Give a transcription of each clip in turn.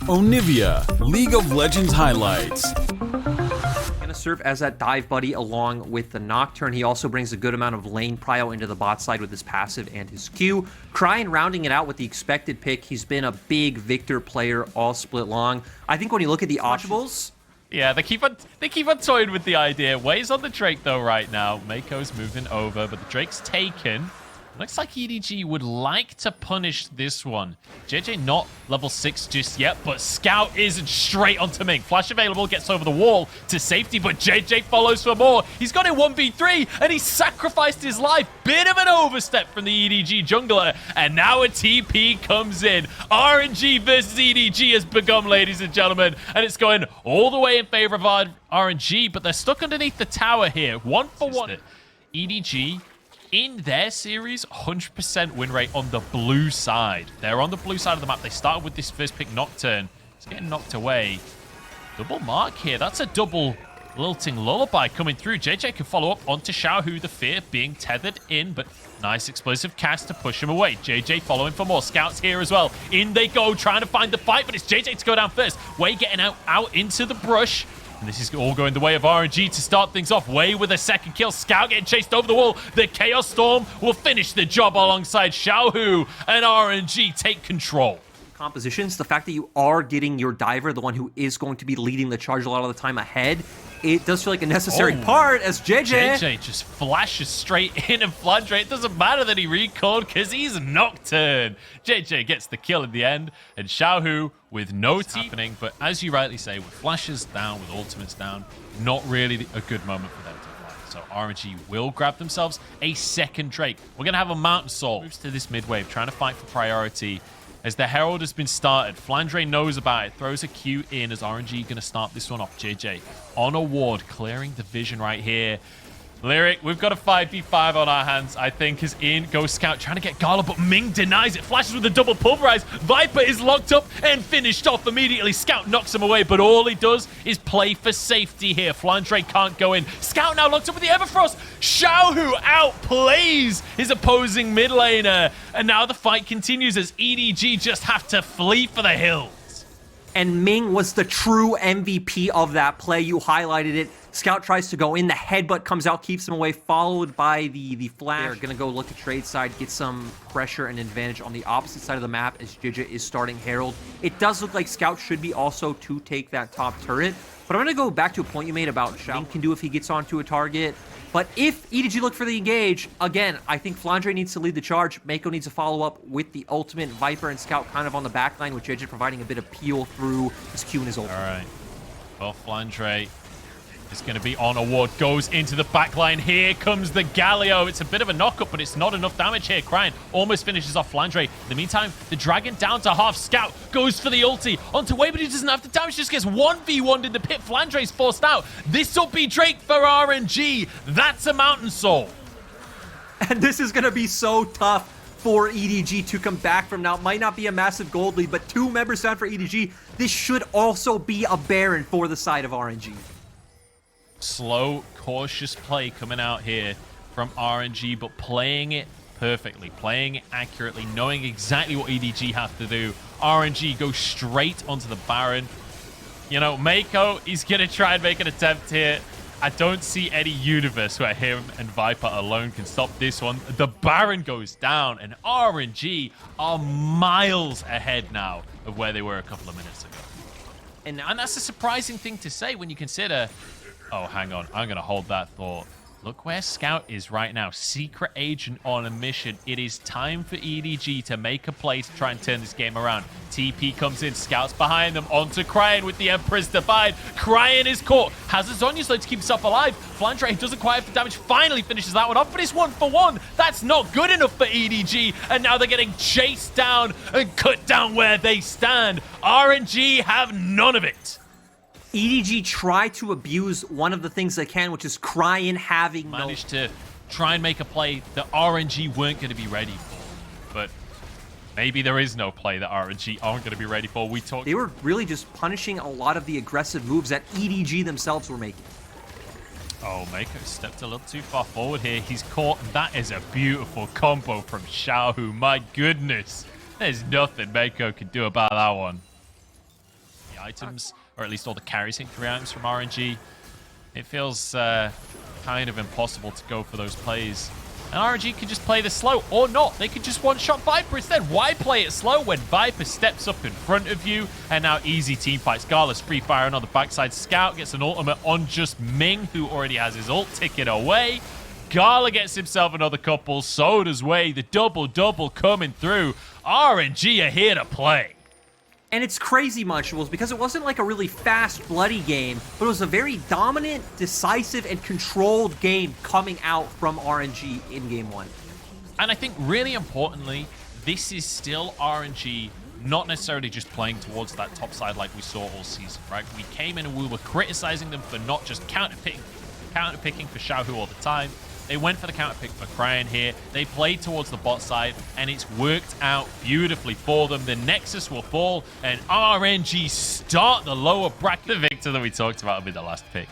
Onivia, League of Legends highlights. Gonna serve as that dive buddy along with the Nocturne. He also brings a good amount of lane prio into the bot side with his passive and his Q. Cryin rounding it out with the expected pick. He's been a big Victor player all split long. I think when you look at the options, yeah, they keep on toying with the idea. Way's on the Drake though right now. Mako's moving over, but the Drake's taken. Looks like EDG would like to punish this one. JJ not level 6 just yet, but Scout isn't straight onto Ming. Flash available, gets over the wall to safety, but JJ follows for more. He's got a 1v3, and he sacrificed his life. Bit of an overstep from the EDG jungler, and now a TP comes in. RNG versus EDG has begun, ladies and gentlemen, and it's going all the way in favor of RNG, but they're stuck underneath the tower here. 1-for-1. EDG in their series, 100% win rate on the blue side. They're on the blue side of the map. They started with this first pick, Nocturne. It's getting knocked away. Double mark here. That's a double lilting lullaby coming through. JJ can follow up onto Xiaohu, the Fear being tethered in, but nice explosive cast to push him away. JJ following for more. Scouts here as well. In they go, trying to find the fight, but it's JJ to go down first. Way getting out into the brush. And this is all going the way of RNG to start things off. Way with a second kill. Scout getting chased over the wall. The Chaos Storm will finish the job alongside Xiaohu, and RNG take control. Compositions, the fact that you are getting your diver, the one who is going to be leading the charge a lot of the time ahead, it does feel like a necessary part as JJ just flashes straight in, and Flandre, it doesn't matter that he recalled because he's Nocturne. JJ gets the kill in the end, and Xiaohu with no happening, but as you rightly say, with flashes down, with ultimates down, not really a good moment for them to play. So RNG will grab themselves a second Drake. We're going to have a Mountain Soul. Moves to this mid wave, trying to fight for priority. As the Herald has been started, Flandre knows about it, throws a Q in as RNG going to start this one off. JJ on a ward, clearing the vision right here. Lyric, we've got a 5v5 on our hands, I think, is in. Goes Scout, trying to get Gala, but Ming denies it. Flashes with a double pulverize. Viper is locked up and finished off immediately. Scout knocks him away, but all he does is play for safety here. Flandre can't go in. Scout now locked up with the Everfrost. Xiaohu outplays his opposing mid laner. And now the fight continues as EDG just have to flee for the hills. And Ming was the true MVP of that play. You highlighted it. Scout tries to go in. The headbutt comes out, keeps him away, followed by the flash. They're going to go look at trade side, get some pressure and advantage on the opposite side of the map as JJ is starting Herald. It does look like Scout should be also to take that top turret. But I'm going to go back to a point you made about Ming can do if he gets onto a target. But if EDG look for the engage, again, I think Flandre needs to lead the charge. Mako needs to follow up with the ultimate. Viper and Scout kind of on the back line with JJ providing a bit of peel through his Q and his ult. All right. Well, Flandre is going to be on a ward, goes into the back line. Here comes the Galio. It's a bit of a knock-up, but it's not enough damage here. Cryin almost finishes off Flandre. In the meantime, the Dragon down to half. Scout goes for the ulti. Onto Way, but he doesn't have the damage. Just gets 1v1'd in the pit. Flandre's forced out. This will be Drake for RNG. That's a Mountain Soul. And this is going to be so tough for EDG to come back from. Now, it might not be a massive gold lead, but 2 members down for EDG. This should also be a Baron for the side of RNG. Slow, cautious play coming out here from RNG, but playing it perfectly, playing it accurately, knowing exactly what EDG have to do. RNG goes straight onto the Baron. You know, Mako, he's going to try and make an attempt here. I don't see any universe where him and Viper alone can stop this one. The Baron goes down, and RNG are miles ahead now of where they were a couple of minutes ago. And that's a surprising thing to say when you consider... Oh, hang on. I'm going to hold that thought. Look where Scout is right now. Secret agent on a mission. It is time for EDG to make a play to try and turn this game around. TP comes in. Scout's behind them. Onto Cryin with the Empress Divide. Cryin is caught. Has a Zhonya slow to keep himself alive. Flandre doesn't quite have the damage. Finally finishes that one off, but it's 1-for-1. That's not good enough for EDG. And now they're getting chased down and cut down where they stand. RNG have none of it. EDG try to abuse one of the things they can, which is Cryin having managed to try and make a play that RNG weren't going to be ready for. But maybe there is no play that RNG aren't going to be ready for. They were really just punishing a lot of the aggressive moves that EDG themselves were making. Oh, Mako stepped a little too far forward here. He's caught. That is a beautiful combo from Xiaohu. My goodness. There's nothing Mako can do about that one. the items, or at least all the carry sync 3 items from RNG. It feels kind of impossible to go for those plays. And RNG could just play this slow, or not. They could just one-shot Viper instead. Why play it slow when Viper steps up in front of you? And now easy team fights. Gala's free firing on the backside. Scout gets an ultimate on just Ming, who already has his ult ticket away. Gala gets himself another couple. So does Wei. The double-double coming through. RNG are here to play. And it's crazy, Munchables, because it wasn't like a really fast, bloody game, but it was a very dominant, decisive, and controlled game coming out from RNG in Game 1. And I think really importantly, this is still RNG not necessarily just playing towards that top side like we saw all season, right? We came in and we were criticizing them for not just counter-picking for Xiaohu all the time. They went for the counter pick for Cryan here. They played towards the bot side, and it's worked out beautifully for them. The Nexus will fall, and RNG start the lower bracket. The Victor that we talked about will be the last pick.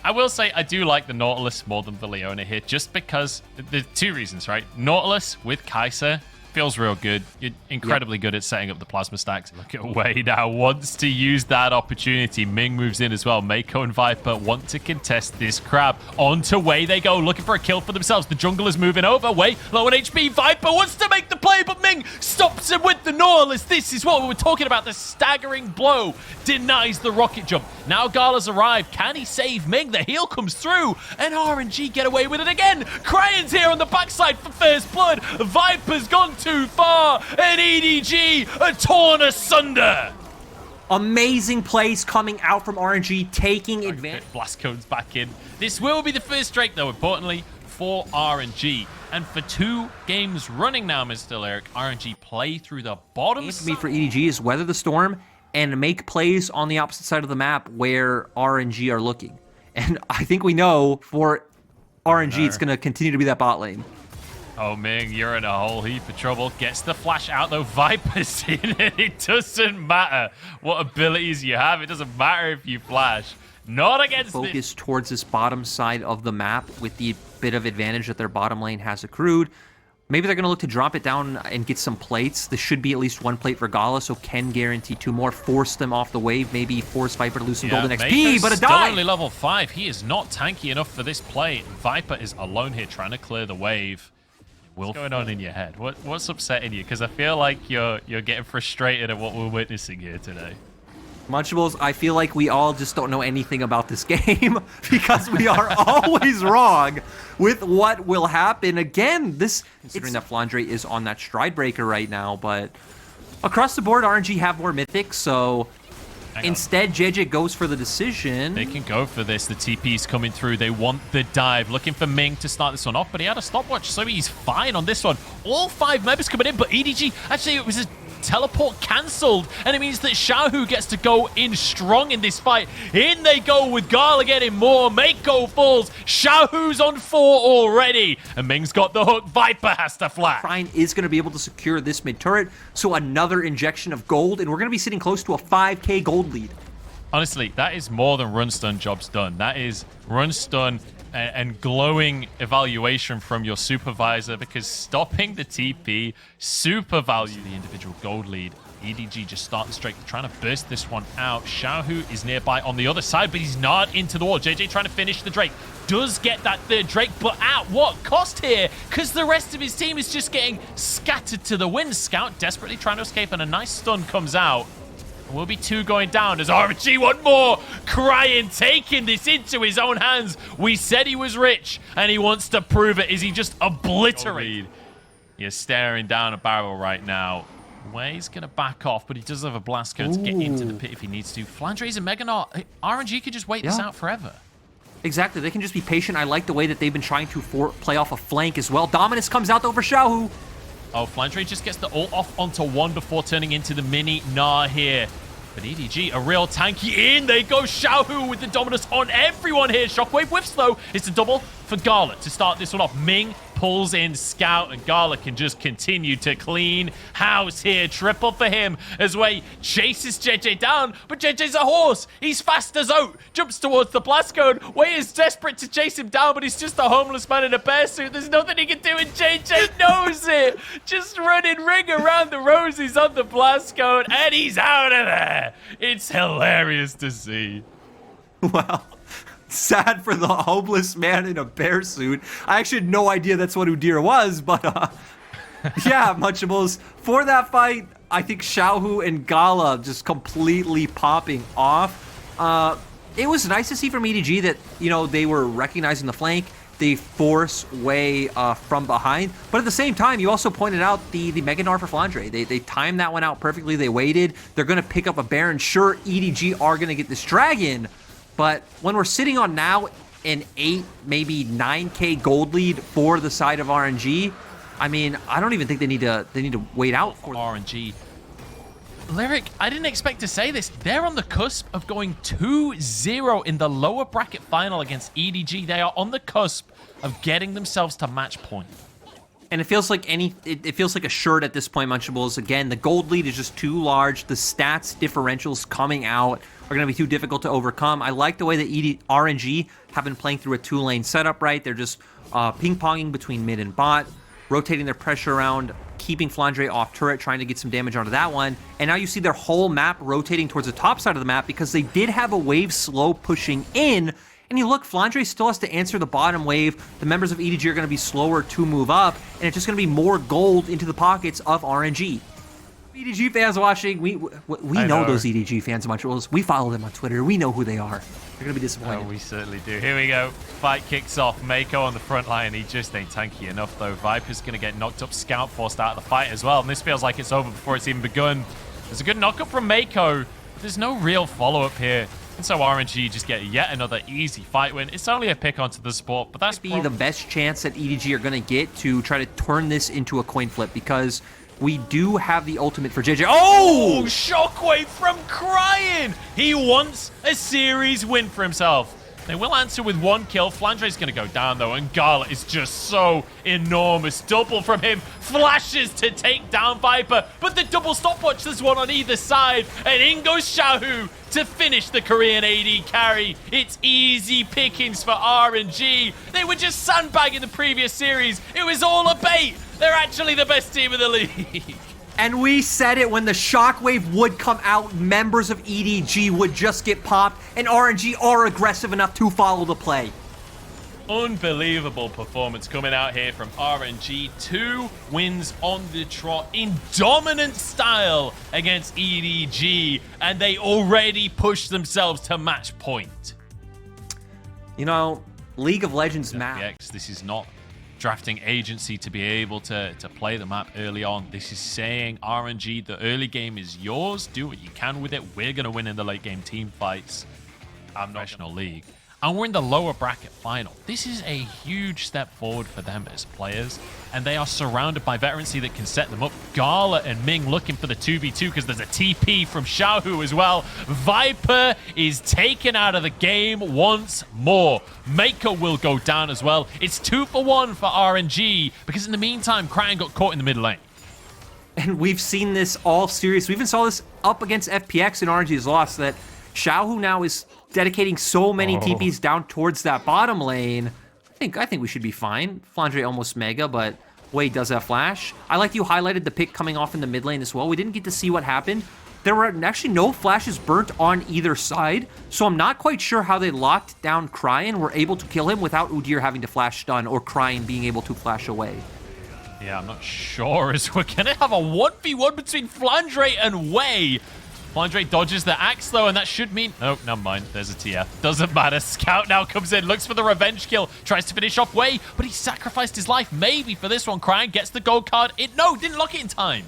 I will say I do like the Nautilus more than the Leona here, just because there's 2 reasons, right? Nautilus with Kai'Sa feels real good. You're incredibly good at setting up the plasma stacks. Look at Wei now wants to use that opportunity. Ming moves in as well. Mako and Viper want to contest this crab. On to Wei they go, looking for a kill for themselves. The jungle is moving over. Wei, low on HP. Viper wants to make the play, but Ming stops him with the Nautilus. This is what we were talking about. The staggering blow denies the rocket jump. Now Gala's arrived. Can he save Ming? The heal comes through, and RNG get away with it again. Cryan's here on the backside for first blood. Viper's gone too far, and EDG are torn asunder. Amazing plays coming out from RNG, taking advantage. Blast codes back in. This will be the first Drake, though, importantly, for RNG. And for 2 games running now, Mr. Lyric, RNG play through the bottom side. For EDG is weather the storm and make plays on the opposite side of the map where RNG are looking. And I think we know for RNG, it's going to continue to be that bot lane. Oh, Ming, you're in a whole heap of trouble. Gets the flash out, though. Viper's in it. It doesn't matter what abilities you have. It doesn't matter if you flash. Not against this. Focus towards this bottom side of the map with the bit of advantage that their bottom lane has accrued. Maybe they're going to look to drop it down and get some plates. This should be at least 1 plate for Gala, so can guarantee 2 more. Force them off the wave. Maybe force Viper to lose some golden XP, but a dive! Only level 5. He is not tanky enough for this play. Viper is alone here trying to clear the wave. What's going on in your head? What's upsetting you? Because I feel like you're getting frustrated at what we're witnessing here today. Munchables, I feel like we all just don't know anything about this game because we are always wrong with what will happen. Again, considering that Flandre is on that stride breaker right now, but across the board, RNG have more mythics, so instead, JJ goes for the decision. They can go for this. The TP's coming through. They want the dive. Looking for Ming to start this one off, but he had a stopwatch, so he's fine on this one. All 5 members coming in, but EDG, actually, it was a teleport cancelled, and it means that Xiaohu gets to go in strong in this fight. In they go with Gala getting more. Mako falls. Xiaohu's on 4 already, and Ming's got the hook. Viper has to flash. Cryan is going to be able to secure this mid turret, so another injection of gold, and we're going to be sitting close to a 5k gold lead. Honestly, that is more than run stun jobs done. That is run stun and glowing evaluation from your supervisor, because stopping the TP super value the individual gold lead. EDG just starting straight, trying to burst this one out. Xiaohu is nearby on the other side, but he's not into the wall. JJ trying to finish the Drake. Does get that 3rd Drake, but at what cost here? Because the rest of his team is just getting scattered to the wind. Scout desperately trying to escape, and a nice stun comes out. Will be 2 going down as RNG one more. Cryan taking this into his own hands. We said he was rich, and he wants to prove it. Is he just obliterated? You're staring down a barrel right now. Wei's going to back off, but he does have a blast cone to get into the pit if he needs to. Flandre's a Mega Knot. RNG could just wait this out forever. Exactly. They can just be patient. I like the way that they've been trying to play off a flank as well. Dominus comes out over Xiaohu. Oh, Flandre just gets the ult off onto 1 before turning into the mini Nah here. But EDG, a real tanky. In they go. Xiaohu with the dominance on everyone here. Shockwave whiffs, though. It's a double for Gala to start this one off. Ming pulls in Scout, and Gala can just continue to clean house here. Triple for him as Way chases JJ down, but JJ's a horse. He's fast as out. Jumps towards the blast cone. Way is desperate to chase him down, but he's just a homeless man in a bear suit. There's nothing he can do, and JJ knows it. Just running ring around the roses on the blast cone, and he's out of there. It's hilarious to see. Well, sad for the homeless man in a bear suit. I actually had no idea that's what Udyr was, but yeah, Munchables. For that fight, I think Xiaohu and Gala just completely popping off. It was nice to see from EDG that, you know, they were recognizing the flank. They force Way from behind. But at the same time, you also pointed out the Mega Gnar for Flandre. They timed that one out perfectly. They waited. They're going to pick up a Baron. Sure, EDG are going to get this Dragon. But when we're sitting on now an 8, maybe 9K gold lead for the side of RNG, I mean, I don't even think they need to wait out for RNG. Lyric, I didn't expect to say this. They're on the cusp of going 2-0 in the lower bracket final against EDG. They are on the cusp of getting themselves to match point. And it feels like it feels like a shirt at this point, Munchables. Again, the gold lead is just too large. The stats differentials coming out are going to be too difficult to overcome. I like the way that RNG have been playing through a 2-lane setup, right? They're just ping-ponging between mid and bot, rotating their pressure around, keeping Flandre off turret, trying to get some damage onto that one. And now you see their whole map rotating towards the top side of the map because they did have a wave slow pushing in. And you look, Flandre still has to answer the bottom wave. The members of EDG are going to be slower to move up, and it's just going to be more gold into the pockets of RNG. EDG fans watching, we know those EDG fans, Munchables. We follow them on Twitter. We know who they are. They're going to be disappointed. Oh, we certainly do. Here we go. Fight kicks off. Mako on the front line. He just ain't tanky enough, though. Viper's going to get knocked up. Scout forced out of the fight as well. And this feels like it's over before it's even begun. There's a good knock-up from Mako. There's no real follow-up here. And so RNG just get yet another easy fight win. It's only a pick onto the sport, but that's be the best chance that EDG are going to get to try to turn this into a coin flip, because we do have the ultimate for JJ. Oh, Shockwave from Crying. He wants a series win for himself. They will answer with 1 kill. Flandre's going to go down, though, and Gala is just so enormous. Double from him. Flashes to take down Viper, but the double stopwatch, there's one on either side, and in goes Xiaohu to finish the Korean AD carry. It's easy pickings for RNG. They were just sandbagging the previous series. It was all a bait. They're actually the best team in the league. And we said it, when the shockwave would come out, members of EDG would just get popped, and RNG are aggressive enough to follow the play. Unbelievable performance coming out here from RNG. 2 wins on the trot in dominant style against EDG, and they already pushed themselves to match point. You know, League of Legends map. This is not drafting agency to be able to play the map early on. This is saying, RNG, the early game is yours. Do what you can with it. We're going to win in the late game team fights. Professional league. And we're in the lower bracket final. This is a huge step forward for them as players, and they are surrounded by veterancy that can set them up. Gala and Ming looking for the 2v2 because there's a TP from Xiaohu as well. Viper is taken out of the game once more. Mako will go down as well. It's 2 for 1 for RNG because in the meantime, Crying got caught in the mid lane. And we've seen this all series. We even saw this up against FPX, and RNG's loss, that Xiaohu now is dedicating so many TPs down towards that bottom lane. I think we should be fine. Flandre almost mega, but Wade does have flash. I like you highlighted the pick coming off in the mid lane as well. We didn't get to see what happened. There were actually no flashes burnt on either side, so I'm not quite sure how they locked down Crying, were able to kill him without Udyr having to flash stun or Crying being able to flash away. Yeah, I'm not sure, as we're going to have a 1v1 between Flandre and Way. Flandre dodges the axe, though, and that should mean... Oh, never mind. There's a TF. Doesn't matter. Scout now comes in, looks for the revenge kill, tries to finish off Way, but he sacrificed his life maybe for this one. Crying gets the gold card. No, didn't lock it in time.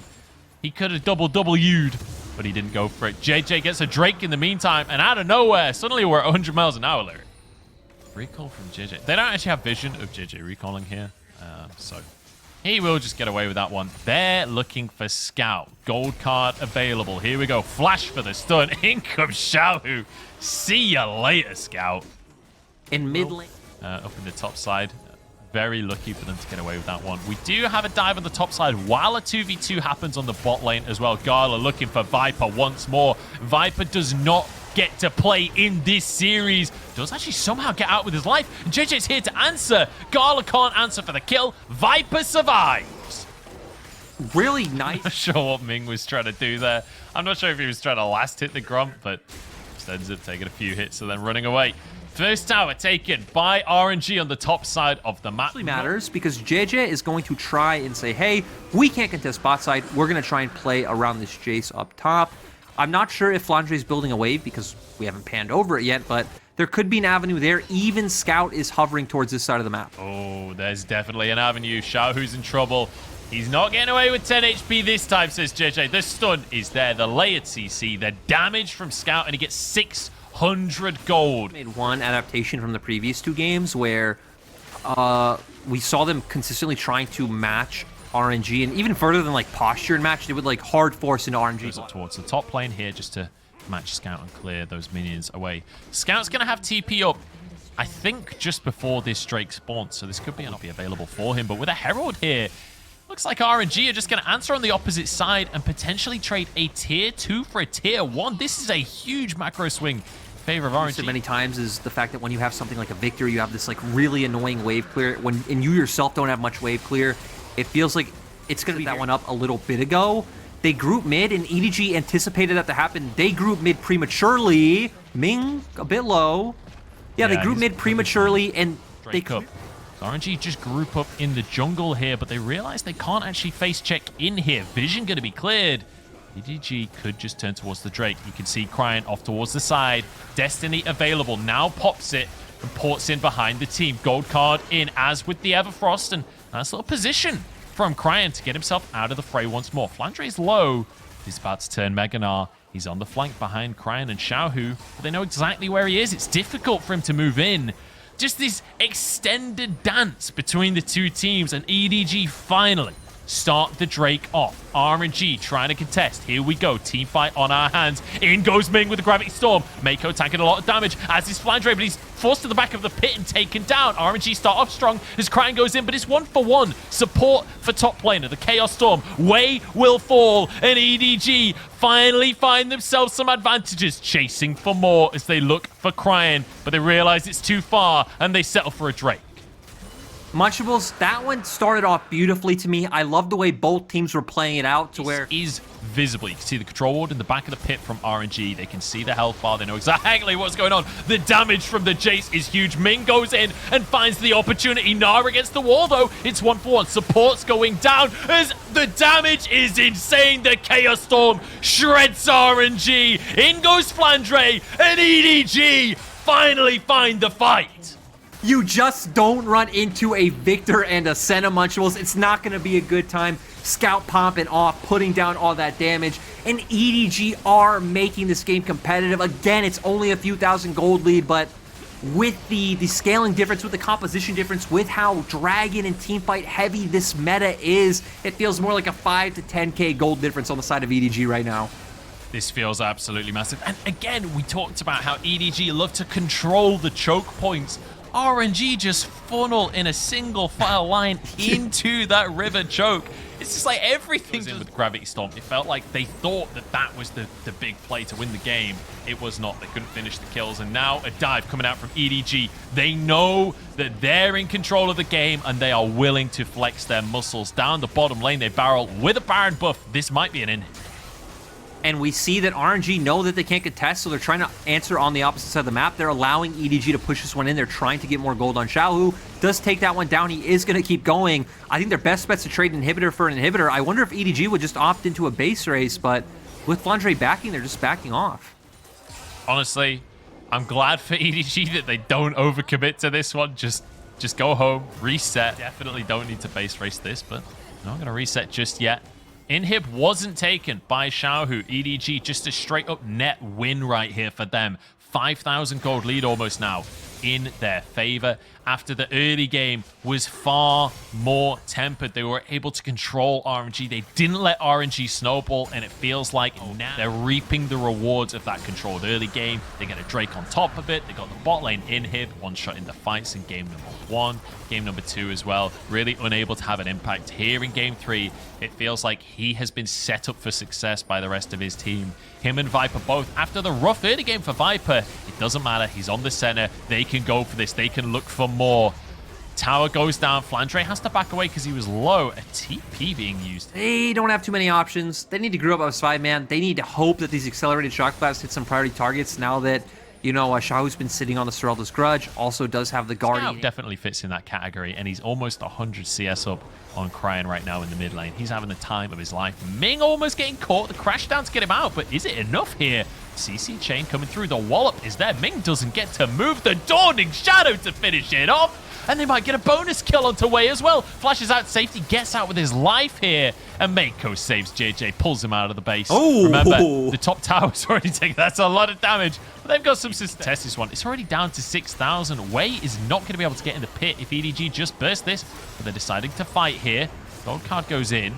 He could have W'd, but he didn't go for it. JJ gets a Drake in the meantime, and out of nowhere, suddenly we're at 100 miles an hour, Larry. Recall from JJ. They don't actually have vision of JJ recalling here, so... He will just get away with that one. They're looking for Scout. Gold card available. Here we go. Flash for the stun. In comes Xiaohu. See ya later, Scout. In mid lane. Up in the top side. Very lucky for them to get away with that one. We do have a dive on the top side while a 2v2 happens on the bot lane as well. Gala looking for Viper once more. Viper does not get to play in this series. Does actually somehow get out with his life. And JJ's here to answer. Gala can't answer for the kill. Viper survives. Really nice. I'm not sure what Ming was trying to do there. I'm not sure if he was trying to last hit the Grump, but just ends up taking a few hits and then running away. First tower taken by RNG on the top side of the map. It matters because JJ is going to try and say, hey, we can't contest bot side. We're going to try and play around this Jace up top. I'm not sure if Flandre is building a wave because we haven't panned over it yet, but there could be an avenue there. Even Scout is hovering towards this side of the map. Oh, there's definitely an avenue. Xiaohu's in trouble. He's not getting away with 10 HP this time, says JJ. The stun is there. The layered CC, the damage from Scout, and he gets 600 gold. Made one adaptation from the previous 2 games where we saw them consistently trying to match RNG, and even further than like posture and match, they would like hard force into RNG. Goes up towards the top lane here just to match Scout and clear those minions away. Scout's going to have TP up, I think, just before this Drake spawns, so this could not be available for him. But with a Herald here, looks like RNG are just going to answer on the opposite side and potentially trade a tier 2 for a tier 1. This is a huge macro swing in favor of RNG. Said many times is the fact that when you have something like a Victor, you have this like really annoying wave clear. And you yourself don't have much wave clear, it feels like it's going to be that one up a little bit ago. They group mid, and EDG anticipated that to happen. They group mid prematurely. Ming a bit low. Yeah, they group mid prematurely, and Drake up. RNG just group up in the jungle here, but they realize they can't actually face check in here. Vision going to be cleared. EDG could just turn towards the Drake. You can see Crying off towards the side. Destiny available. Now pops it and ports in behind the team. Gold card in as with the Everfrost, and nice little position from Crying to get himself out of the fray once more. Flandre is low. He's about to turn Meganar. He's on the flank behind Crying and Xiaohu, but they know exactly where he is. It's difficult for him to move in. Just this extended dance between the two teams, and EDG finally start the Drake off. RNG trying to contest. Here we go. Team fight on our hands. In goes Ming with the Gravity Storm. Mako tanking a lot of damage, as is Flandre, but he's forced to the back of the pit and taken down. RNG start off strong as Crying goes in, but it's 1-for-1 support for top laner. The Chaos Storm. Wei will fall, and EDG finally find themselves some advantages, chasing for more as they look for Crying, but they realize it's too far, and they settle for a Drake. Munchables, that one started off beautifully to me. I love the way both teams were playing it out to where... is visible. You can see the control ward in the back of the pit from RNG. They can see the health bar. They know exactly what's going on. The damage from the Jace is huge. Ming goes in and finds the opportunity. Nara against the wall, though. It's 1-for-1. Support's going down as the damage is insane. The Chaos Storm shreds RNG. In goes Flandre, and EDG finally find the fight. You just don't run into a Victor and a Senna, Munchables. It's not going to be a good time. Scout popping off, putting down all that damage. And EDG are making this game competitive. Again, it's only a few thousand gold lead, but with the scaling difference, with the composition difference, with how Dragon and Teamfight heavy this meta is, it feels more like a 5 to 10k gold difference on the side of EDG right now. This feels absolutely massive. And again, we talked about how EDG love to control the choke points. RNG just funnel in a single file line into that river choke. It's just like everything in with Gravity Storm. It felt like they thought that that was the big play to win the game. It was not. They couldn't finish the kills. And now a dive coming out from EDG. They know that they're in control of the game, and they are willing to flex their muscles. Down the bottom lane, they barrel with a Baron buff. This might be an in. And we see that RNG know that they can't contest, so they're trying to answer on the opposite side of the map. They're allowing EDG to push this one in. They're trying to get more gold on Xiaohu. Does take that one down. He is going to keep going. I think their best bet's to trade an inhibitor for an inhibitor. I wonder if EDG would just opt into a base race, but with Flandre backing, they're just backing off. Honestly, I'm glad for EDG that they don't overcommit to this one. Just go home, reset. Definitely don't need to base race this, but not going to reset just yet. Inhib wasn't taken by Xiaohu. EDG just a straight up net win right here for them. 5,000 gold lead almost now. in their favor. After the early game was far more tempered, they were able to control RNG. They didn't let RNG snowball, and it feels like now they're reaping the rewards of that controlled early game. They get a Drake on top of it. They got the bot lane inhib, one shot in the fights in game number 1, game number 2 as well. Really unable to have an impact here in game 3. It feels like he has been set up for success by the rest of his team. Him and Viper both. After the rough early game for Viper, it doesn't matter. He's on the center. They can go for this. They can look for more. Tower goes down. Flandre has to back away because he was low. A TP being used. They don't have too many options. They need to group up as 5-man. They need to hope that these accelerated shock blasts hit some priority targets now that, you know, Xiaohu's been sitting on the Seralda's Grudge. Also does have the Guardian. Scout definitely fits in that category, and he's almost 100 CS up on Cryan right now in the mid lane. He's having the time of his life. Ming almost getting caught. The crash down to get him out, but is it enough here? CC chain coming through. The wallop is there. Ming doesn't get to move. The Dawning Shadow to finish it off. And they might get a bonus kill onto Wei as well. Flashes out safety, gets out with his life here. And Mako saves JJ, pulls him out of the base. Oh. Remember, the top tower's already taken. That's a lot of damage. But they've got some system. Test this one. It's already down to 6,000. Wei is not going to be able to get in the pit if EDG just burst this. But they're deciding to fight here. Gold card goes in.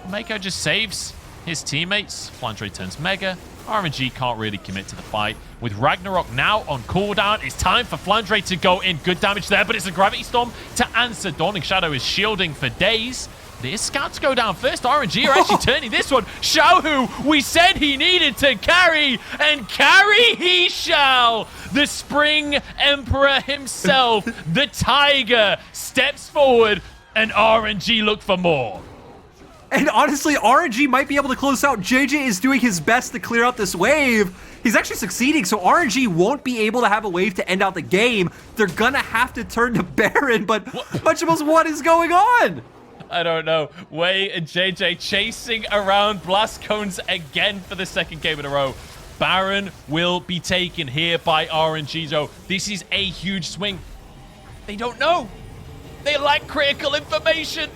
Mako just saves his teammates. Flandre turns Mega. RNG can't really commit to the fight. With Ragnarok now on cooldown, it's time for Flandre to go in. Good damage there, but it's a Gravity Storm to answer. Dawning Shadow is shielding for days. There's Scout to go down first. RNG are actually turning this one. Xiaohu, we said he needed to carry, and carry he shall. The Spring Emperor himself, the Tiger, steps forward, and RNG look for more. And honestly, RNG might be able to close out. JJ is doing his best to clear out this wave. He's actually succeeding, so RNG won't be able to have a wave to end out the game. They're gonna have to turn to Baron, but Munchables, what is going on? I don't know. Wei and JJ chasing around blast cones again for the second game in a row. Baron will be taken here by RNG, so this is a huge swing. They don't know. They lack critical information.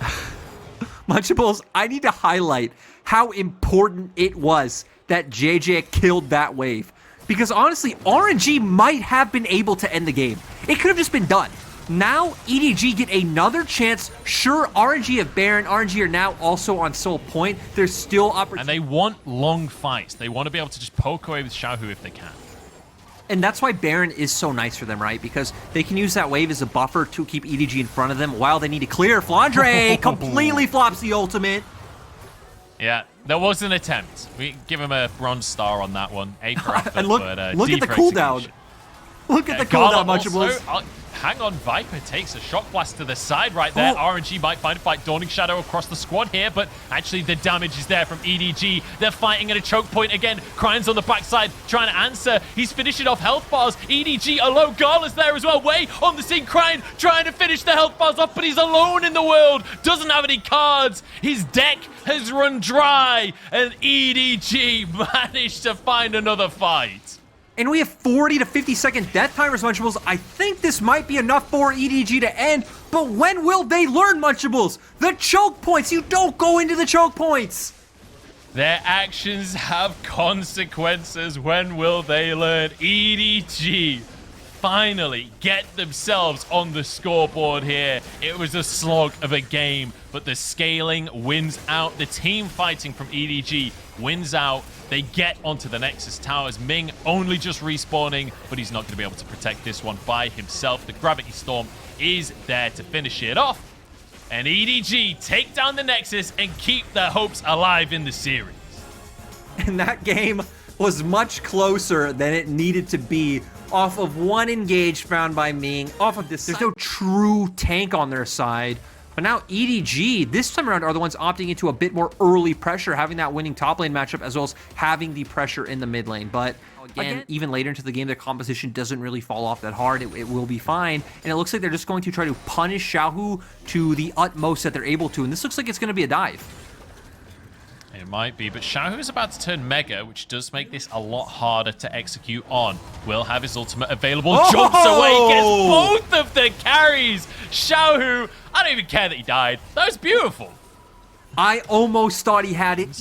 Munchables, I need to highlight how important it was that JJ killed that wave. Because honestly, RNG might have been able to end the game. It could have just been done. Now, EDG get another chance. Sure, RNG have Baron. RNG are now also on Soul Point. There's still opportunity. And they want long fights. They want to be able to just poke away with Xiaohu if they can. And that's why Baron is so nice for them, right? Because they can use that wave as a buffer to keep EDG in front of them while they need to clear. Flandre completely flops the ultimate. Yeah, there was an attempt. We give him a bronze star on that one. A for effort, And look, but, look at the cooldown. Look at the cooldown, Munchables. Hang on, Viper takes a shock blast to the side right there. RNG might find a fight. Dawning Shadow across the squad here, but actually the damage is there from EDG. They're fighting at a choke point again. Cryan's on the backside trying to answer. He's finishing off health bars. EDG alone. Gala's there as well. Wei on the scene. Cryan trying to finish the health bars off, but he's alone in the world. Doesn't have any cards. His deck has run dry, and EDG managed to find another fight. And we have 40 to 50 second death timers, Munchables. I think this might be enough for EDG to end, but when will they learn, Munchables? The choke points, you don't go into the choke points. Their actions have consequences. When will they learn? EDG finally get themselves on the scoreboard here. It was a slog of a game, but the scaling wins out. The team fighting from EDG wins out. They get onto the Nexus towers. Ming only just respawning, but he's not going to be able to protect this one by himself. The Gravity Storm is there to finish it off. And EDG take down the Nexus and keep their hopes alive in the series. And that game was much closer than it needed to be off of one engage found by Ming. Off of this, there's no true tank on their side. But now EDG, this time around, are the ones opting into a bit more early pressure, having that winning top lane matchup, as well as having the pressure in the mid lane. But again, even later into the game, their composition doesn't really fall off that hard. It will be fine. And it looks like they're just going to try to punish Xiaohu to the utmost that they're able to. And this looks like it's going to be a dive. It might be, but Xiaohu is about to turn Mega, which does make this a lot harder to execute on. Will have his ultimate available, jumps away, gets both of the carries. Xiaohu, I don't even care that he died. That was beautiful. I almost thought he had it.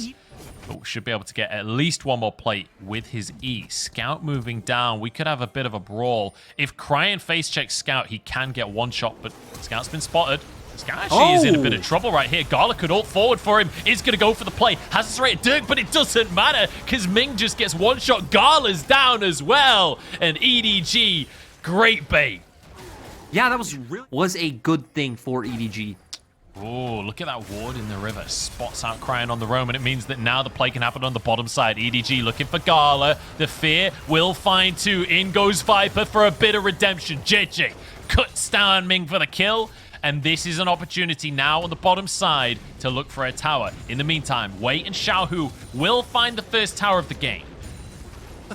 but we should be able to get at least one more plate with his E. Scout moving down. We could have a bit of a brawl. If Cryan face checks Scout, he can get one shot, but Scout's been spotted. Scout actually is in a bit of trouble right here. Gala could ult forward for him. Is going to go for the play. Has this rated Dirk, but it doesn't matter because Ming just gets one shot. Gala's down as well. And EDG, great bait. Yeah, that was a good thing for EDG. Oh, look at that ward in the river. Spots out Cryan on the roam, and it means that now the play can happen on the bottom side. EDG looking for Gala. The fear will find two. In goes Viper for a bit of redemption. JJ cuts down Ming for the kill. And this is an opportunity now on the bottom side to look for a tower. In the meantime, Wei and Xiaohu will find the first tower of the game.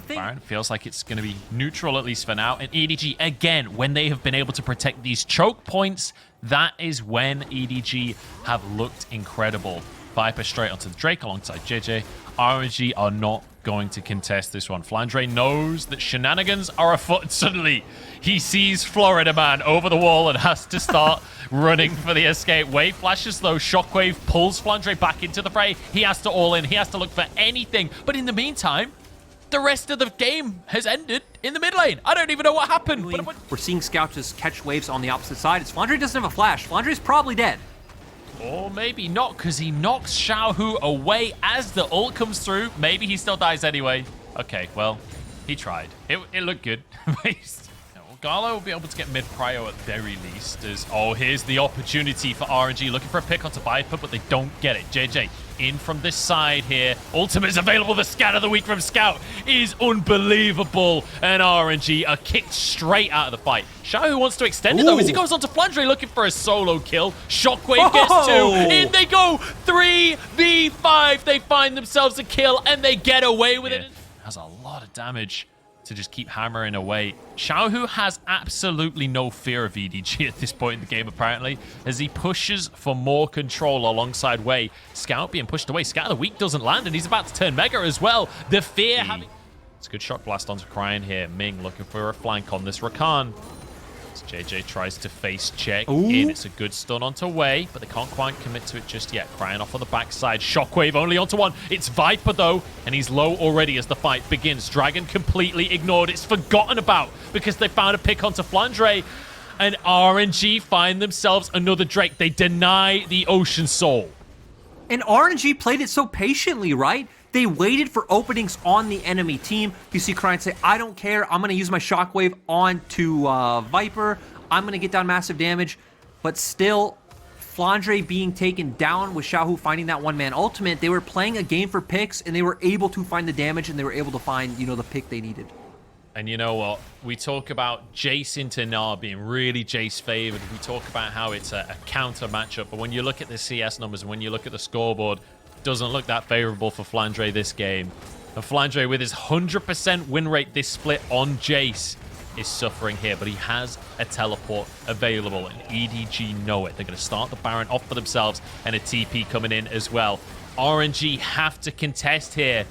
Baron feels like it's going to be neutral, at least for now. And EDG, again, when they have been able to protect these choke points, that is when EDG have looked incredible. Viper straight onto the Drake alongside JJ. RNG are not going to contest this one. Flandre knows that shenanigans are afoot. Suddenly, he sees Florida Man over the wall and has to start running for the escape. Wave flashes though. Shockwave pulls Flandre back into the fray. He has to all in. He has to look for anything. But in the meantime, the rest of the game has ended in the mid lane. I don't even know what happened. We're seeing Scout just catch waves on the opposite side. As Flandre doesn't have a flash. Flandre's probably dead. Or maybe not, because he knocks Xiaohu away as the ult comes through. Maybe he still dies anyway. Okay, well, he tried. It looked good. Gala will be able to get mid-prio at very least. Here's the opportunity for RNG. Looking for a pick onto Viper, but they don't get it. JJ in from this side here. Ultimate is available. The scat of the week from Scout is unbelievable. And RNG are kicked straight out of the fight. Xiaohu wants to extend it though as he goes onto Flandre looking for a solo kill. Shockwave gets two. In they go. 3v5. They find themselves a kill and they get away with it. Has a lot of damage to just keep hammering away. Xiaohu has absolutely no fear of EDG at this point in the game, apparently, as he pushes for more control alongside Wei. Scout being pushed away. Scout of the week doesn't land, and he's about to turn Mega as well. The fear having... It's a good shock blast onto Cryan here. Ming looking for a flank on this Rakan. As JJ tries to face check in. It's a good stun onto Wei, but they can't quite commit to it just yet. Cryan off on the backside. Shockwave only onto one. It's Viper, though, and he's low already as the fight begins. Dragon completely ignored. It's forgotten about because they found a pick onto Flandre, and RNG find themselves another Drake. They deny the Ocean Soul. And RNG played it so patiently, right? They waited for openings on the enemy team. You see Cryan say, I don't care. I'm going to use my Shockwave onto Viper. I'm going to get down massive damage. But still, Flandre being taken down with Xiaohu finding that one-man ultimate. They were playing a game for picks, and they were able to find the damage, and they were able to find, the pick they needed. And you know what? We talk about Jace into Gnar being really Jace favored. We talk about how it's a counter matchup. But when you look at the CS numbers and when you look at the scoreboard, doesn't look that favorable for Flandre this game. And Flandre, with his 100% win rate this split on Jace, is suffering here, but he has a teleport available, and EDG know it. They're going to start the Baron off for themselves, and a TP coming in as well. RNG have to contest here.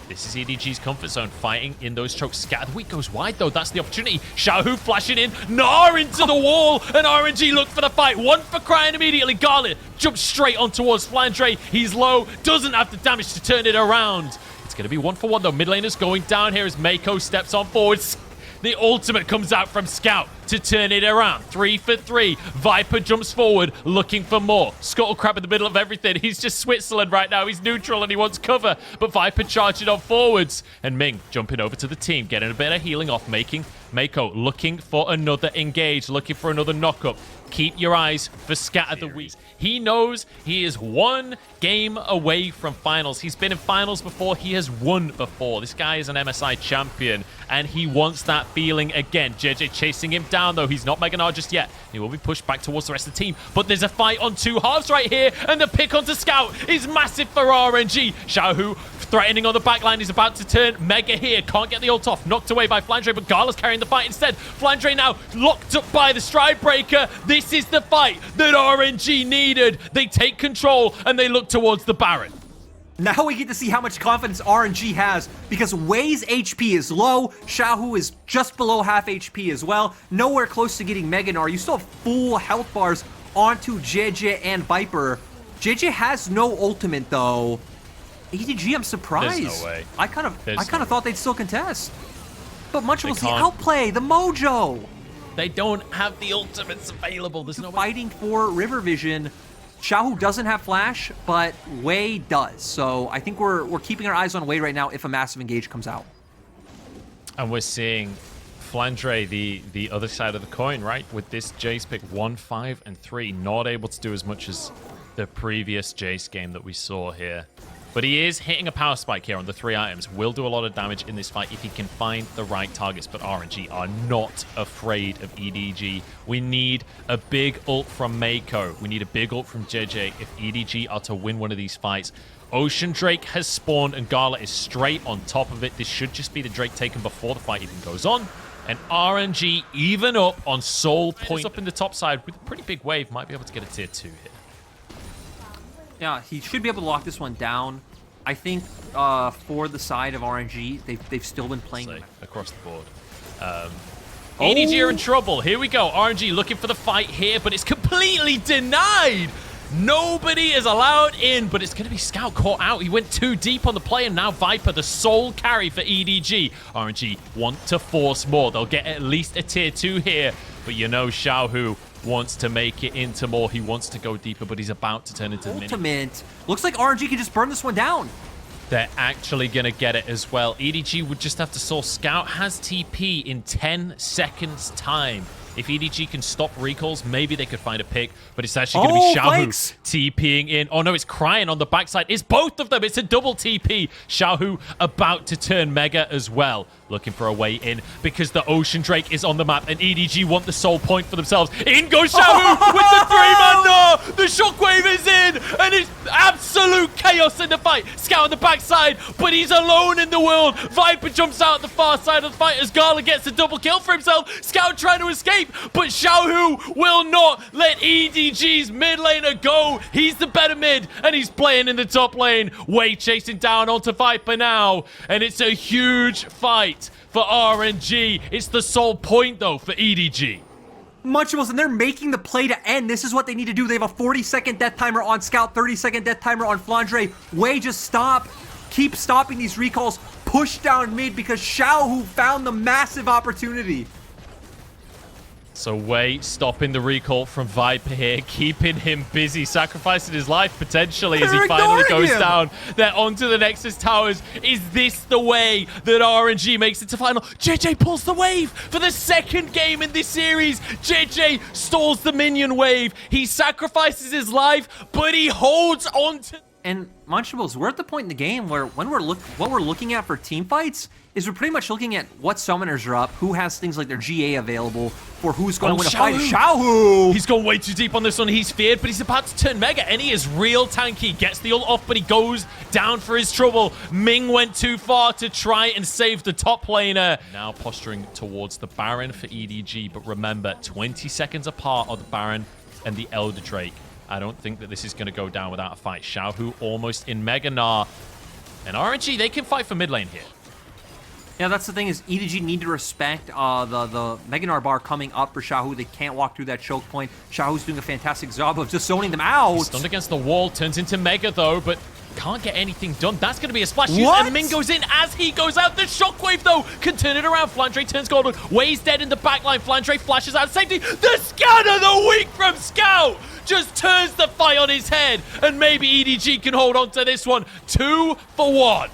This is EDG's comfort zone, fighting in those chokes. Scat of the week goes wide, though. That's the opportunity. Xiaohu flashing in. Gnar into the wall. And RNG look for the fight. One for Cryan immediately. Garlet jumps straight on towards Flandre. He's low. Doesn't have the damage to turn it around. It's going to be 1-for-1, though. Mid laner's going down here as Mako steps on forward. The ultimate comes out from Scout to turn it around. 3-for-3. Viper jumps forward, looking for more. Scuttlecrab in the middle of everything. He's just Switzerland right now. He's neutral and he wants cover. But Viper charging on forwards. And Ming jumping over to the team, getting a bit of healing off, making Mako looking for another engage, looking for another knockup. Keep your eyes for Scat of the Week. He knows he is one game away from finals. He's been in finals before. He has won before. This guy is an MSI champion, and he wants that feeling again. JJ chasing him down, though. He's not Mega Gnar just yet. He will be pushed back towards the rest of the team, but there's a fight on two halves right here, and the pick onto Scout is massive for RNG. Xiaohu threatening on the backline. He's about to turn Mega here. Can't get the ult off. Knocked away by Flandre, but Gala's carrying the fight instead. Flandre now locked up by the Stride Breaker. This is the fight that RNG needed. They take control, and they look towards the Baron. Now we get to see how much confidence RNG has, because Wei's HP is low, Xiaohu is just below half HP as well, nowhere close to getting Mega Gnar. You still have full health bars onto JJ and Viper. JJ has no ultimate though. EDG, I'm surprised. There's no way. I kind of thought they'd still contest. But Munchables, the outplay, the mojo. They don't have the ultimates available. There's no way. Fighting for River Vision. Xiaohu doesn't have flash, but Wei does. So I think we're keeping our eyes on Wei right now if a massive engage comes out. And we're seeing Flandre, the other side of the coin, right? With this Jace pick 1, 5, and 3, not able to do as much as the previous Jace game that we saw here. But he is hitting a power spike here on the 3 items. Will do a lot of damage in this fight if he can find the right targets. But RNG are not afraid of EDG. We need a big ult from Mako. We need a big ult from JJ if EDG are to win one of these fights. Ocean Drake has spawned and Gala is straight on top of it. This should just be the Drake taken before the fight even goes on. And RNG even up on Soul Point up in the top side with a pretty big wave. Might be able to get a tier 2 here. Yeah, he should be able to lock this one down. I think for the side of RNG, they've still been playing across the board. EDG are in trouble. Here we go. RNG looking for the fight here, but it's completely denied. Nobody is allowed in, but it's going to be Scout caught out. He went too deep on the play, and now Viper, the sole carry for EDG. RNG want to force more. They'll get at least a tier 2 here, but you know Xiaohu wants to make it into more. He wants to go deeper, but he's about to turn into the ultimate. Looks like RNG can just burn this one down. They're actually going to get it as well. EDG would just have to soul. Scout has TP in 10 seconds time. If EDG can stop recalls, maybe they could find a pick, but it's actually going to be Xiaohu TPing in. Oh no, it's Crying on the backside. It's both of them. It's a double TP. Xiaohu about to turn Mega as well. Looking for a way in because the Ocean Drake is on the map and EDG want the soul point for themselves. In goes Xiaohu with the 3-man no! The shockwave is in and it's absolute chaos in the fight. Scout on the backside, but he's alone in the world. Viper jumps out the far side of the fight as Gala gets a double kill for himself. Scout trying to escape, but Xiaohu will not let EDG's mid laner go. He's the better mid and he's playing in the top lane. Wei chasing down onto Viper now, and it's a huge fight for RNG. It's the sole point, though, for EDG. Munchables, and they're making the play to end. This is what they need to do. They have a 40-second death timer on Scout, 30-second death timer on Flandre. Wei, just stop. Keep stopping these recalls. Push down mid because Xiaohu found the massive opportunity. So Wei stopping the recall from Viper here, keeping him busy, sacrificing his life potentially as he finally goes down. They're onto the Nexus Towers. Is this the way that RNG makes it to final? JJ pulls the wave for the second game in this series. JJ stalls the minion wave. He sacrifices his life, but he holds on to... And Munchables, we're at the point in the game where when what we're looking at for team fights is we're pretty much looking at what summoners are up, who has things like their GA available, for who's going to win a fight. Xiaohu! He's gone way too deep on this one. He's feared, but he's about to turn Mega, and he is real tanky. Gets the ult off, but he goes down for his trouble. Ming went too far to try and save the top laner. Now posturing towards the Baron for EDG, but remember, 20 seconds apart are the Baron and the Elder Drake. I don't think that this is going to go down without a fight. Xiaohu almost in Mega Gnar. And RNG, they can fight for mid lane here. Yeah, that's the thing is EDG need to respect the Mega Gnar bar coming up for Xiaohu. They can't walk through that choke point. Xiaohu's doing a fantastic job of just zoning them out. He's stunned against the wall, turns into Mega though, but can't get anything done. That's going to be a splash. What? And Ming goes in as he goes out. The shockwave though can turn it around. Flandre turns golden. Wei's dead in the backline. Flandre flashes out of safety. The scan of the week from Scout just turns the fight on his head, and maybe EDG can hold on to this one. 2 for 1.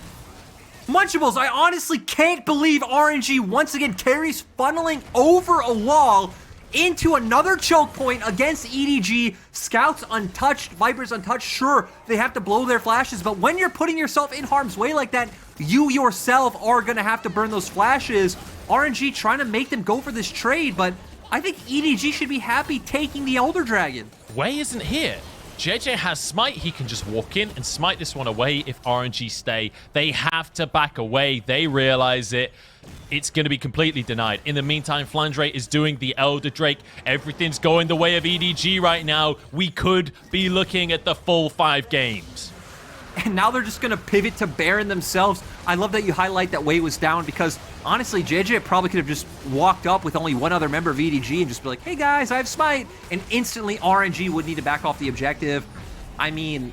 Munchables, I honestly can't believe RNG once again carries funneling over a wall into another choke point against EDG. Scout's untouched, Viper's untouched. Sure, they have to blow their flashes, but when you're putting yourself in harm's way like that, you yourself are going to have to burn those flashes. RNG trying to make them go for this trade, but I think EDG should be happy taking the Elder Dragon. Wei isn't here. JJ has smite. He can just walk in and smite this one away if RNG stay. They have to back away. They realize it. It's going to be completely denied. In the meantime, Flandre is doing the Elder Drake. Everything's going the way of EDG right now. We could be looking at the full 5 games. And now they're just going to pivot to Baron themselves. I love that you highlight that Wei was down because, honestly, JJ probably could have just walked up with only one other member of EDG and just be like, hey guys, I have smite. And instantly RNG would need to back off the objective. I mean,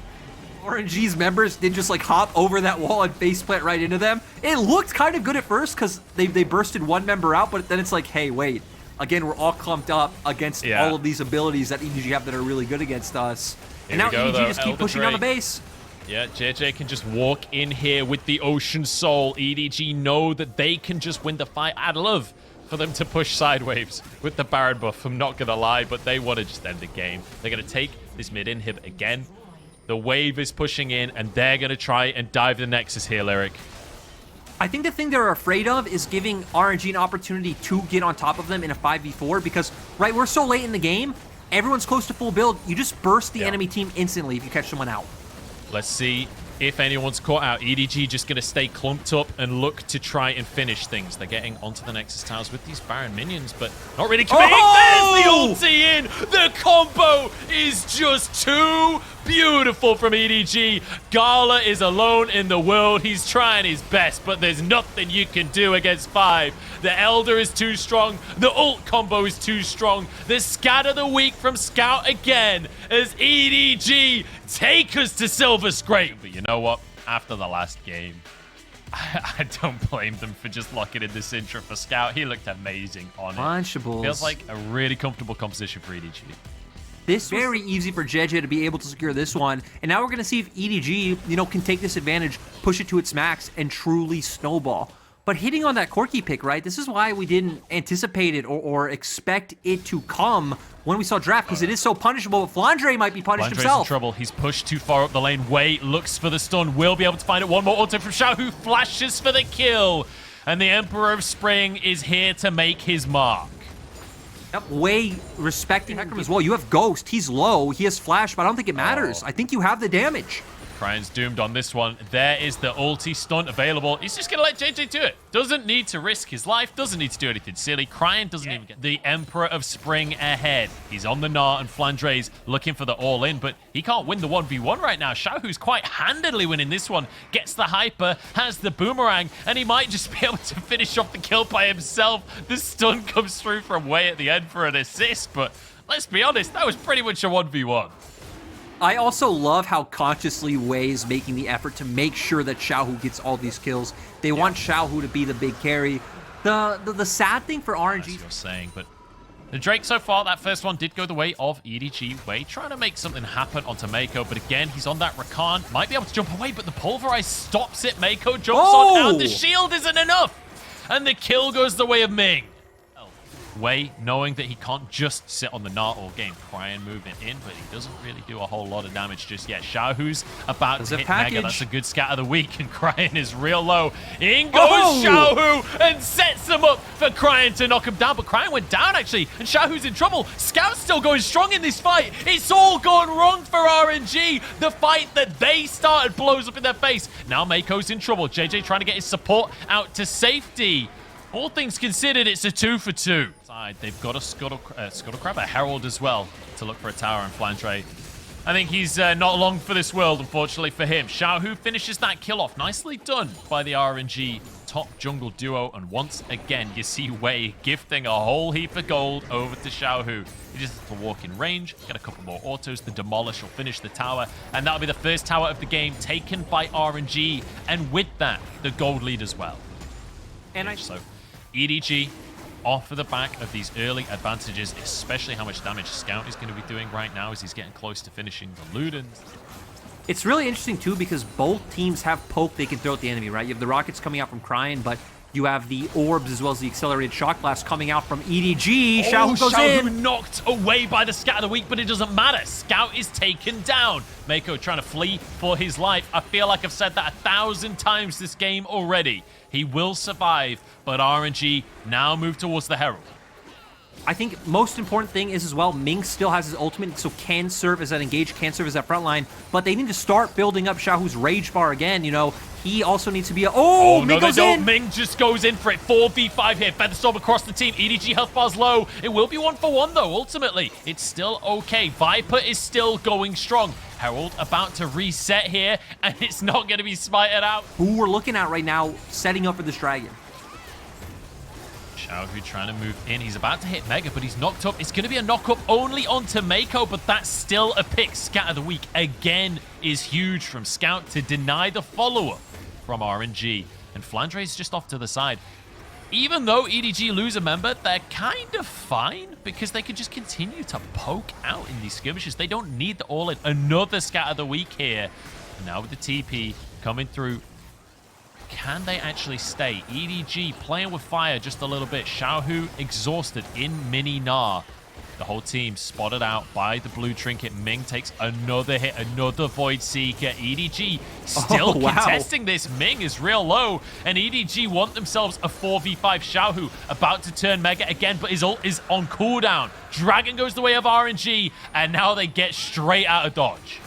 RNG's members did just like hop over that wall and faceplant right into them. It looked kind of good at first because they bursted one member out, but then it's like, hey, wait. Again, we're all clumped up against all of these abilities that EDG have that are really good against us. And now EDG just keep pushing on the base. Yeah, JJ can just walk in here with the Ocean Soul. EDG know that they can just win the fight. I'd love for them to push sideways with the Baron buff, I'm not going to lie, but they want to just end the game. They're going to take this mid inhib again. The wave is pushing in, and they're going to try and dive the Nexus here, Lyric. I think the thing they're afraid of is giving RNG an opportunity to get on top of them in a 5v4 because, right, we're so late in the game, everyone's close to full build, you just burst the enemy team instantly if you catch someone out. Let's see if anyone's caught out. EDG just going to stay clumped up and look to try and finish things. They're getting onto the Nexus towers with these Baron minions, but not really committing. There's the ulti in! The combo is just too beautiful from EDG. Gala is alone in the world. He's trying his best, but there's nothing you can do against 5. The Elder is too strong. The ult combo is too strong. The scatter the weak from Scout again as EDG take us to Silver Scrape. But you know what? After the last game, I don't blame them for just locking in this intro for Scout. He looked amazing on it. Feels like a really comfortable composition for EDG. This was very easy for JJ to be able to secure this one. And now we're going to see if EDG, can take this advantage, push it to its max, and truly snowball. But hitting on that Corki pick, right? This is why we didn't anticipate it or expect it to come when we saw draft, because it is so punishable. But Flandre might be punished himself. In trouble. He's pushed too far up the lane. Wei looks for the stun. Will be able to find it. One more auto from Xiao, who flashes for the kill. And the Emperor of Spring is here to make his mark. Yep, Wei respecting Hecarim as well. You have Ghost. He's low. He has Flash, but I don't think it matters. I think you have the damage. Cryan's doomed on this one. There is the ulti stun available. He's just going to let JJ do it. Doesn't need to risk his life. Doesn't need to do anything silly. Cryan doesn't even get the Emperor of Spring ahead. He's on the Gnar, and Flandre's looking for the all-in, but he can't win the 1v1 right now. Xiaohu's quite handily winning this one. Gets the Hyper, has the Boomerang, and he might just be able to finish off the kill by himself. The stun comes through from Wei at the end for an assist, but let's be honest, that was pretty much a 1v1. I also love how consciously Wei is making the effort to make sure that Xiaohu gets all these kills. They want Xiaohu to be the big carry. The sad thing for RNG... That's what you're saying, but the Drake so far, that first one did go the way of EDG. Wei trying to make something happen onto Mako, but again, he's on that Rakan. Might be able to jump away, but the Pulverize stops it. Mako jumps on, and the shield isn't enough. And the kill goes the way of Ming. Wei, knowing that he can't just sit on the Gnar all game. Cryan moving in, but he doesn't really do a whole lot of damage just yet. Xiaohu's about to hit Mega. That's a good scat of the week, and Cryan is real low. In goes Xiaohu and sets him up for Cryan to knock him down. But Cryan went down, actually, and Xiaohu's in trouble. Scout's still going strong in this fight. It's all gone wrong for RNG. The fight that they started blows up in their face. Now Mako's in trouble. JJ trying to get his support out to safety. All things considered, it's a 2-for-2. They've got a Scuttlecrab, a Herald as well, to look for a tower in Flandre. I think he's not long for this world, unfortunately for him. Xiaohu finishes that kill off. Nicely done by the RNG top jungle duo. And once again, you see Wei gifting a whole heap of gold over to Xiaohu. He just has to walk in range, get a couple more autos. The Demolish will finish the tower. And that'll be the first tower of the game taken by RNG. And with that, the gold lead as well. And so EDG off of the back of these early advantages, especially how much damage Scout is going to be doing right now as he's getting close to finishing the Ludens. It's really interesting, too, because both teams have poke they can throw at the enemy, right? You have the rockets coming out from Cryan, but you have the orbs as well as the accelerated shock blast coming out from EDG. Xiaohu goes in. Knocked away by the Scat of the Week, but it doesn't matter. Scout is taken down. Mako trying to flee for his life. I feel like I've said that 1,000 times this game already. He will survive, but RNG now move towards the Herald. I think most important thing is as well, Ming still has his ultimate, so can serve as that engage, can serve as that front line, but they need to start building up Xiaohu's rage bar again, He also needs to be Ming goes in! Ming just goes in for it. 4v5 here. Featherstorm across the team. EDG health bar's low. It will be 1-for-1 though, ultimately. It's still okay. Viper is still going strong. Herald about to reset here, and it's not going to be smited out. Who we're looking at right now, setting up for this dragon. Xiaohu trying to move in. He's about to hit Mega, but he's knocked up. It's going to be a knock-up only onto Mako, but that's still a pick. Scat of the week, again, is huge from Scout to deny the follow-up from RNG. And Flandre's just off to the side. Even though EDG lose a member, they're kind of fine because they can just continue to poke out in these skirmishes. They don't need the all-in. Another Scat of the week here. And now with the TP coming through, can they actually stay? EDG playing with fire just a little bit. Xiaohu exhausted in mini Gnar. The whole team spotted out by the blue trinket. Ming takes another hit, another Void Seeker. EDG still contesting this. Ming is real low, and EDG want themselves a 4v5. Xiaohu about to turn Mega again, but his ult is on cooldown. Dragon goes the way of RNG, and now they get straight out of dodge.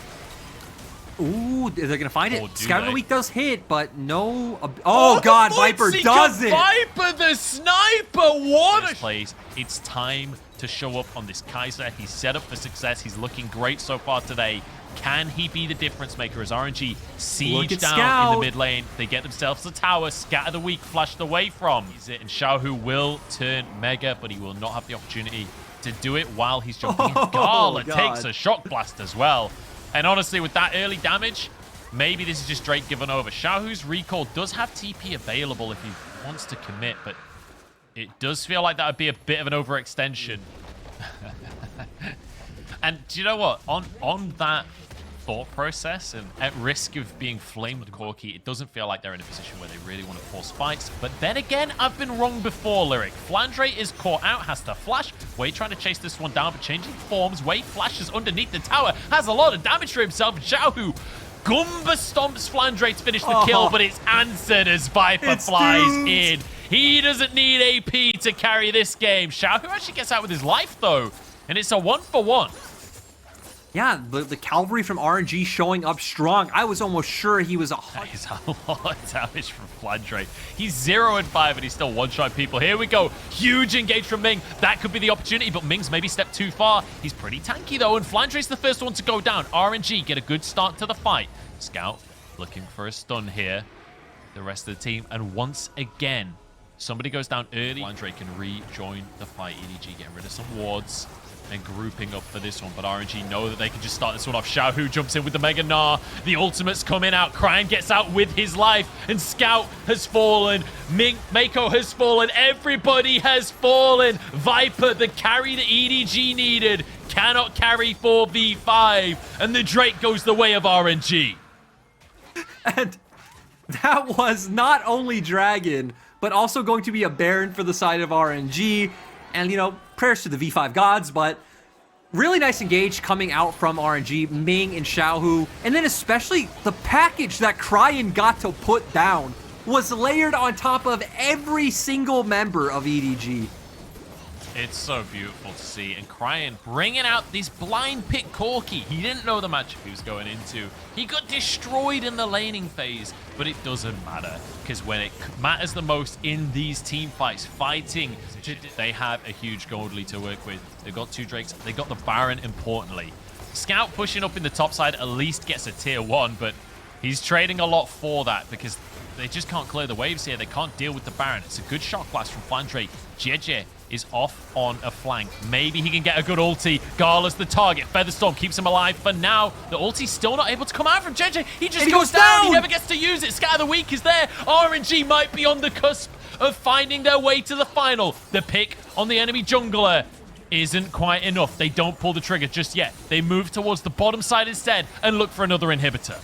Ooh, they're going to find it. Scout of the week does hit, but no... Oh, God, Viper does it! Viper, the sniper! What a place. It's time to show up on this Kaiser. He's set up for success. He's looking great so far today. Can he be the difference maker as RNG siege down in the mid lane? They get themselves a tower. Scat of the week flashed away from. And Xiaohu will turn Mega, but he will not have the opportunity to do it while he's jumping in. Gala takes a shock blast as well. And honestly, with that early damage, maybe this is just Drake giving over. Xiaohu's recall does have TP available if he wants to commit, but it does feel like that would be a bit of an overextension. And do you know what? On that thought process and at risk of being flamed with Corki, it doesn't feel like they're in a position where they really want to force fights. But then again, I've been wrong before, Lyric. Flandre is caught out, has to flash. Wei trying to chase this one down, but changing forms. Wei flashes underneath the tower, has a lot of damage to himself. Xiaohu Goomba stomps Flandre to finish the kill, but it's answered as Viper flies in. He doesn't need AP to carry this game. Xiaohu actually gets out with his life, though, and it's a 1-for-1. Yeah, the cavalry from RNG showing up strong. I was almost sure he was That is a lot of damage from Flandre. He's 0-5, and he's still one-shot people. Here we go. Huge engage from Ming. That could be the opportunity, but Ming's maybe stepped too far. He's pretty tanky, though, and Flandre's the first one to go down. RNG get a good start to the fight. Scout looking for a stun here. The rest of the team, and once again, somebody goes down early. Flandre can rejoin the fight. EDG getting rid of some wards and grouping up for this one, but RNG know that they can just start this one off. Xiaohu jumps in with the Mega Gnar. The ultimate's coming out. Cryan gets out with his life, and Scout has fallen. Mako has fallen. Everybody has fallen. Viper, the carry that EDG needed, cannot carry 4v5, and the Drake goes the way of RNG. And that was not only Dragon, but also going to be a Baron for the side of RNG. And, you know, prayers to the V5 gods, but really nice engage coming out from RNG, Ming and Xiaohu. And then especially the package that Cryan got to put down was layered on top of every single member of EDG. It's so beautiful to see. And Cryan bringing out this blind pick Corki. He didn't know the matchup he was going into. He got destroyed in the laning phase, but it doesn't matter because when it matters the most in these team fights, fighting, they have a huge gold lead to work with. They've got 2 Drakes. They got the Baron, importantly. Scout pushing up in the top side at least gets a tier 1, but he's trading a lot for that because they just can't clear the waves here. They can't deal with the Baron. It's a good shot blast from Flandre. JJ is off on a flank. Maybe he can get a good ulti. Gala's the target. Featherstorm keeps him alive for now. The ulti's still not able to come out from JJ. He just goes down. He never gets to use it. Scat of the week is there. RNG might be on the cusp of finding their way to the final. The pick on the enemy jungler isn't quite enough. They don't pull the trigger just yet. They move towards the bottom side instead and look for another inhibitor.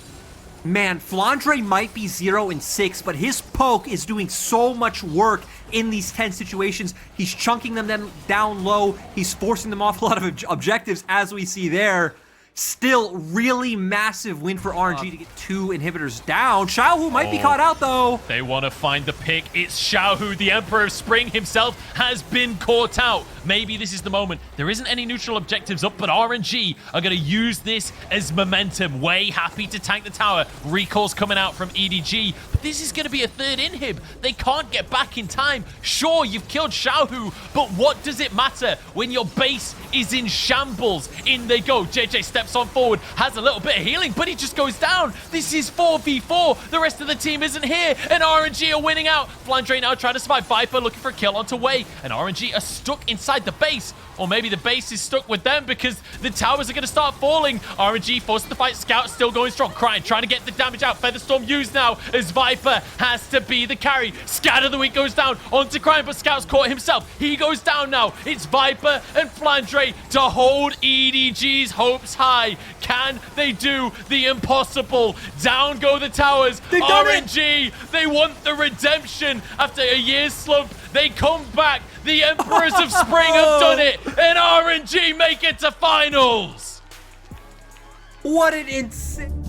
Man, Flandre might be 0-6, but his poke is doing so much work in these tense situations. He's chunking them down low. He's forcing them off a lot of objectives, as we see there. Still, really massive win for RNG to get 2 inhibitors down. Xiaohu might be caught out, though. They want to find the pick. It's Xiaohu, the Emperor of Spring himself, has been caught out. Maybe this is the moment. There isn't any neutral objectives up, but RNG are going to use this as momentum. Way happy to tank the tower. Recall's coming out from EDG, but this is going to be a 3rd inhib. They can't get back in time. Sure, you've killed Xiaohu, but what does it matter when your base is in shambles? In they go. JJ steps steps on forward, has a little bit of healing, but he just goes down. This is 4v4. The rest of the team isn't here, and RNG are winning out. Flandre now trying to survive. Viper looking for a kill onto Way, and RNG are stuck inside the base. Or maybe the base is stuck with them because the towers are going to start falling. RNG forced the fight. Scout still going strong. Crying, trying to get the damage out. Featherstorm used now as Viper has to be the carry. Scat of the week goes down onto Crying, but Scout's caught himself. He goes down now. It's Viper and Flandre to hold EDG's hopes high. Can they do the impossible? Down go the towers. RNG, they want the redemption after a year's slump. They come back. The Emperors of Spring have done it, and RNG make it to finals. What an insane...